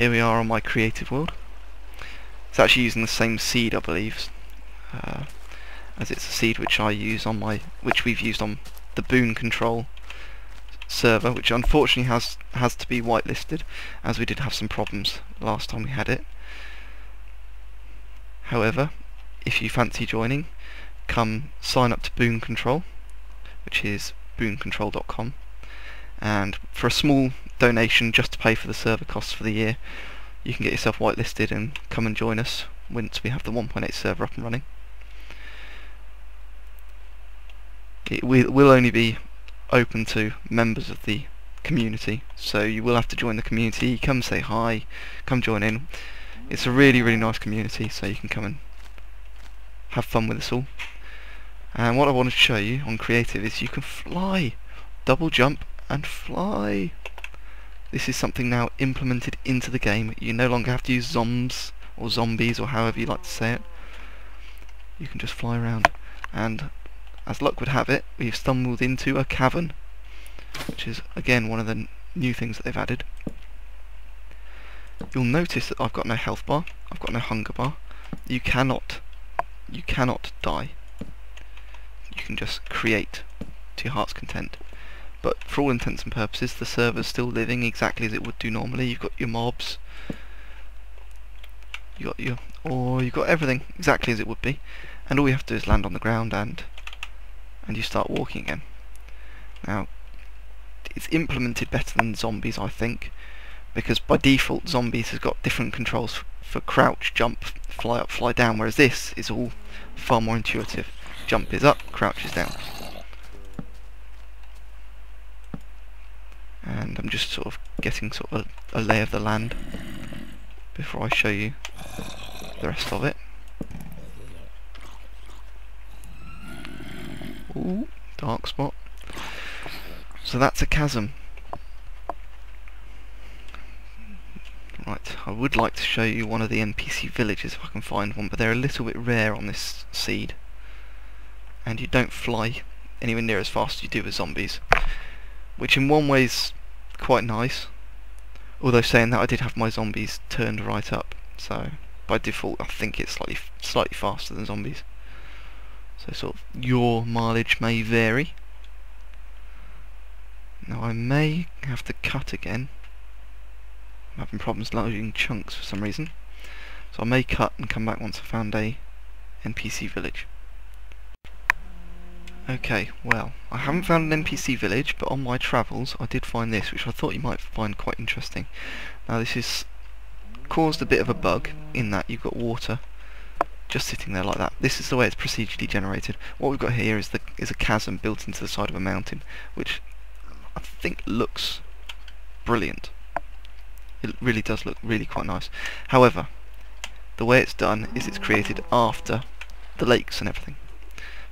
Here we are on my creative world. It's actually using the same seed, I believe, as it's a seed which we've used on the Boon Control server, which unfortunately has to be whitelisted, as we did have some problems last time we had it. However, if you fancy joining, come sign up to Boon Control, which is booncontrol.com, and for a small donation just to pay for the server costs for the year, you can get yourself whitelisted and come and join us once we have the 1.8 server up and running. It will only be open to members of the community, so you will have to join the community. Come say hi, come join in. It's a really nice community, so you can come and have fun with us all. And what I wanted to show you on creative is you can fly, double jump and fly. This is something now implemented into the game. You no longer have to use zombies or however you like to say it. You can just fly around, and as luck would have it, we've stumbled into a cavern, which is again one of the new things that they've added. You'll notice that I've got no health bar, I've got no hunger bar. You cannot die. You can just create to your heart's content. But for all intents and purposes, the server's still living exactly as it would do normally. You've got your mobs, you've got everything exactly as it would be, and all you have to do is land on the ground and you start walking again. Now, it's implemented better than zombies, I think, because by default zombies has got different controls for crouch, jump, fly up, fly down, whereas this is all far more intuitive. Jump is up, crouch is down. And I'm just sort of getting a lay of the land before I show you the rest of it. Ooh, dark spot. So that's a chasm. Right, I would like to show you one of the NPC villages if I can find one, but they're a little bit rare on this seed, and you don't fly anywhere near as fast as you do with zombies, which in one way is quite nice, although saying that I did have my zombies turned right up, so by default I think it's slightly faster than zombies. So sort of your mileage may vary. Now I may have to cut again. I'm having problems loading chunks for some reason, so I may cut and come back once I found a NPC village. Okay, well, I haven't found an NPC village, but on my travels I did find this, which I thought you might find quite interesting. Now this has caused a bit of a bug in that you've got water just sitting there like that. This is the way it's procedurally generated. What we've got here is a chasm built into the side of a mountain, which I think looks brilliant. It really does look really quite nice. However, the way it's done is it's created after the lakes and everything.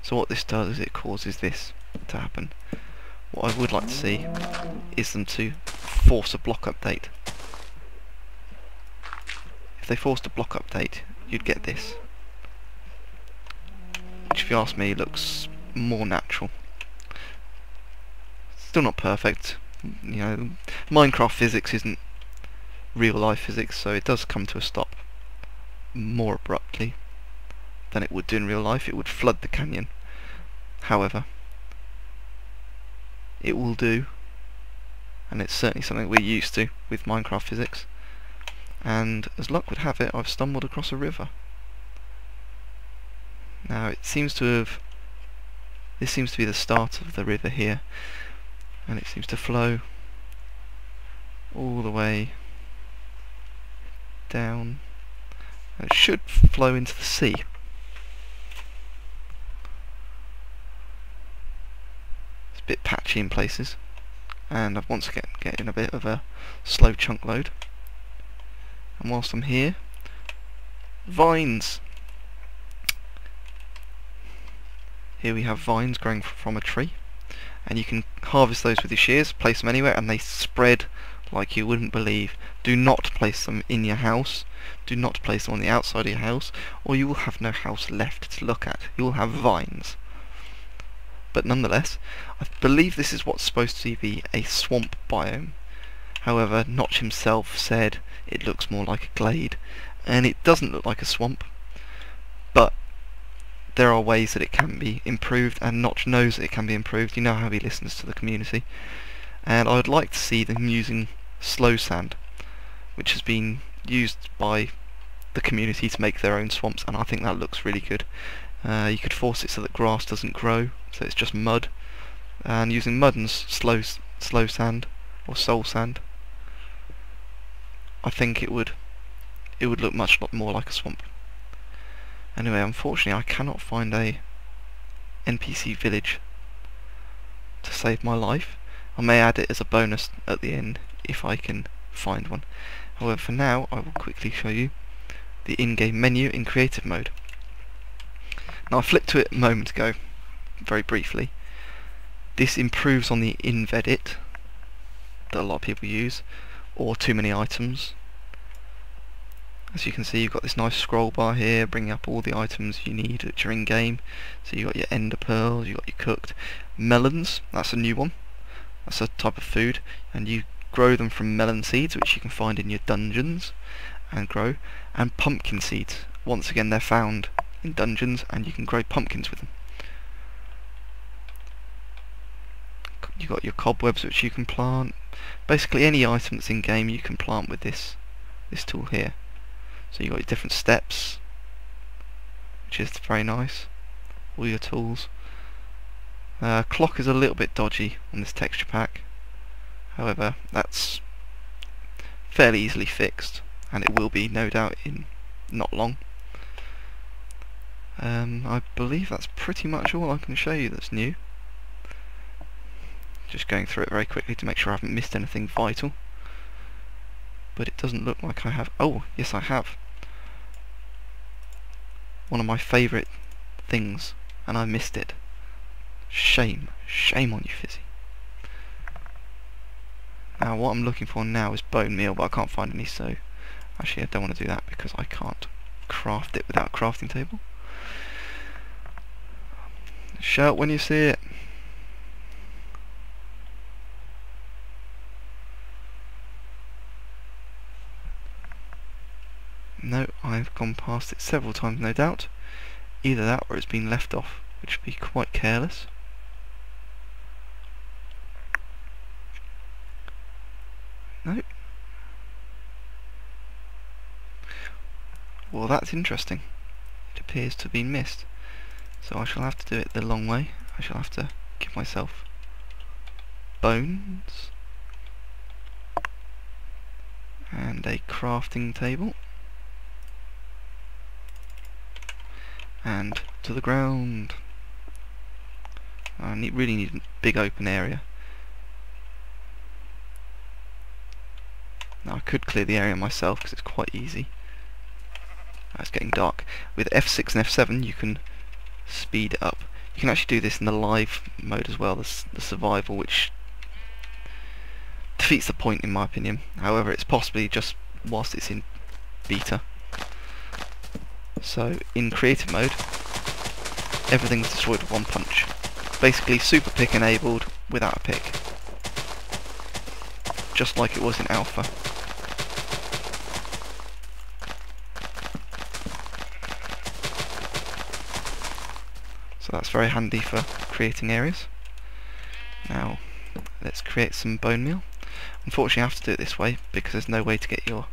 So what this does is it causes this to happen. What I would like to see is them to force a block update. If they forced a block update, you'd get this, which if you ask me looks more natural. Still not perfect, you know, Minecraft physics isn't real life physics, so it does come to a stop more abruptly than it would do in real life. It would flood the canyon. However, it will do, and it's certainly something we're used to with Minecraft physics. And as luck would have it, I've stumbled across a river. Now this seems to be the start of the river here, and it seems to flow all the way down, and it should flow into the sea. It's a bit patchy in places, and I've once again getting a bit of a slow chunk load. And whilst I'm here, vines. Here we have vines growing from a tree, and you can harvest those with your shears, place them anywhere, and they spread like you wouldn't believe. Do not place them in your house, do not place them on the outside of your house, or you will have no house left to look at. You will have vines. But nonetheless, I believe this is what's supposed to be a swamp biome. However, Notch himself said it looks more like a glade, and it doesn't look like a swamp, but there are ways that it can be improved, and Notch knows that it can be improved. You know how he listens to the community. And I would like to see them using slow sand, which has been used by the community to make their own swamps, and I think that looks really good. You could force it so that grass doesn't grow, so it's just mud, and using mud and slow sand or soul sand, I think it would look much more like a swamp. Anyway, unfortunately I cannot find a NPC village to save my life. I may add it as a bonus at the end if I can find one. However, for now I will quickly show you the in-game menu in creative mode. Now I flicked to it a moment ago, very briefly. This improves on the invedit that a lot of people use, or too many items. As you can see, you've got this nice scroll bar here bringing up all the items you need which are in game. So you've got your ender pearls, you've got your cooked melons, that's a new one, that's a type of food, and you grow them from melon seeds, which you can find in your dungeons and grow, and pumpkin seeds. Once again, they're found in dungeons and you can grow pumpkins with them. You've got your cobwebs which you can plant. Basically any item that's in game you can plant with this tool here. So you've got your different steps, which is very nice, all your tools. Clock is a little bit dodgy on this texture pack, however that's fairly easily fixed, and it will be no doubt in not long. I believe that's pretty much all I can show you that's new. Just going through it very quickly to make sure I haven't missed anything vital, but it doesn't look like I have. Oh yes, I have. One of my favourite things, and I missed it. Shame on you, Fizzy. Now what I'm looking for now is bone meal, but I can't find any, so actually I don't want to do that because I can't craft it without a crafting table. Shout when you see it. No, I've gone past it several times, no doubt. Either that or it's been left off, which would be quite careless. No. Well, that's interesting. It appears to have been missed. So I shall have to do it the long way. I shall have to give myself bones and a crafting table. And to the ground. I really need a big open area. Now I could clear the area myself because it's quite easy. It's getting dark. With F6 and F7 you can speed it up. You can actually do this in the live mode as well, the survival, which defeats the point in my opinion. However, it's possibly just whilst it's in beta. So in creative mode, everything's destroyed with one punch. Basically super pick enabled without a pick, just like it was in alpha. So that's very handy for creating areas. Now let's create some bone meal. Unfortunately I have to do it this way because there's no way to get your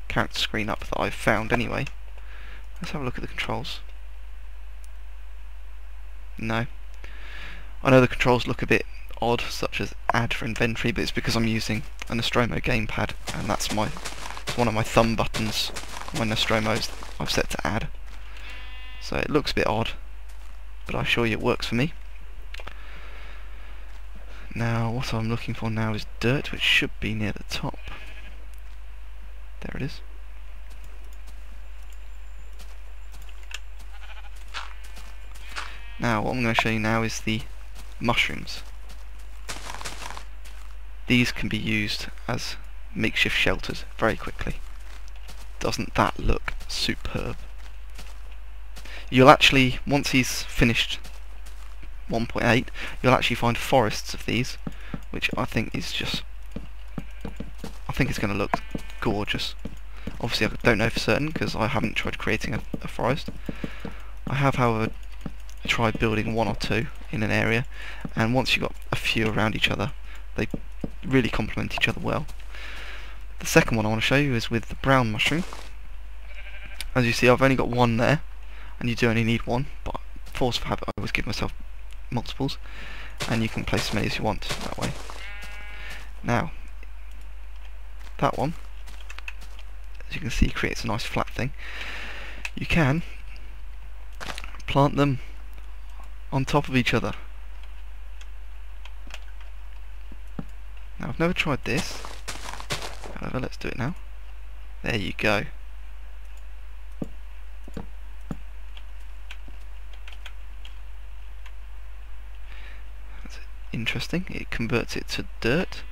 character screen up that I've found anyway. Let's have a look at the controls. No. I know the controls look a bit odd, such as add for inventory, but it's because I'm using a Nostromo gamepad, and that's one of my thumb buttons on my Nostromo's I've set to add. So it looks a bit odd, but I assure you it works for me. Now what I'm looking for now is dirt, which should be near the top. There it is. Now what I'm going to show you now is the mushrooms. These can be used as makeshift shelters very quickly. Doesn't that look superb? You'll actually, once he's finished 1.8, you'll actually find forests of these, which I think is just think it's going to look gorgeous. Obviously I don't know for certain because I haven't tried creating a forest. I have, however, tried building one or two in an area, and once you've got a few around each other, they really complement each other well. The second one I want to show you is with the brown mushroom. As you see, I've only got one there, and you do only need one, but force of habit I always give myself multiples, and you can place as many as you want that way. Now, that one, as you can see, creates a nice flat thing. You can plant them on top of each other. Now, I've never tried this, however, let's do it now. There you go. That's interesting. It converts it to dirt.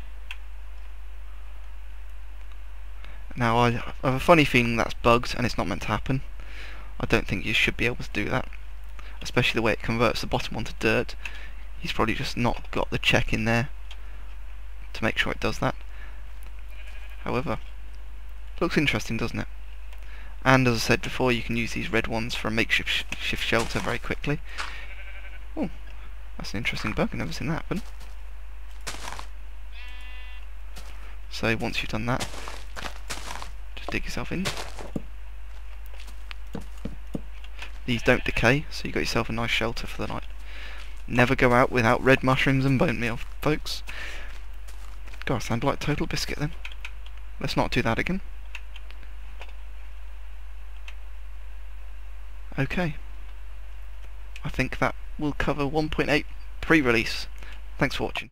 Now, I have a funny feeling that's bugged and it's not meant to happen. I don't think you should be able to do that, especially the way it converts the bottom onto dirt. He's probably just not got the check in there to make sure it does that. However, looks interesting, doesn't it? And as I said before, you can use these red ones for a makeshift shelter very quickly. Oh, that's an interesting bug, I've never seen that happen. So once you've done that, just dig yourself in. These don't decay, so you got yourself a nice shelter for the night. Never go out without red mushrooms and bone meal, folks. God, I sound like Total Biscuit then. Let's not do that again. Okay. I think that will cover 1.8 pre-release. Thanks for watching.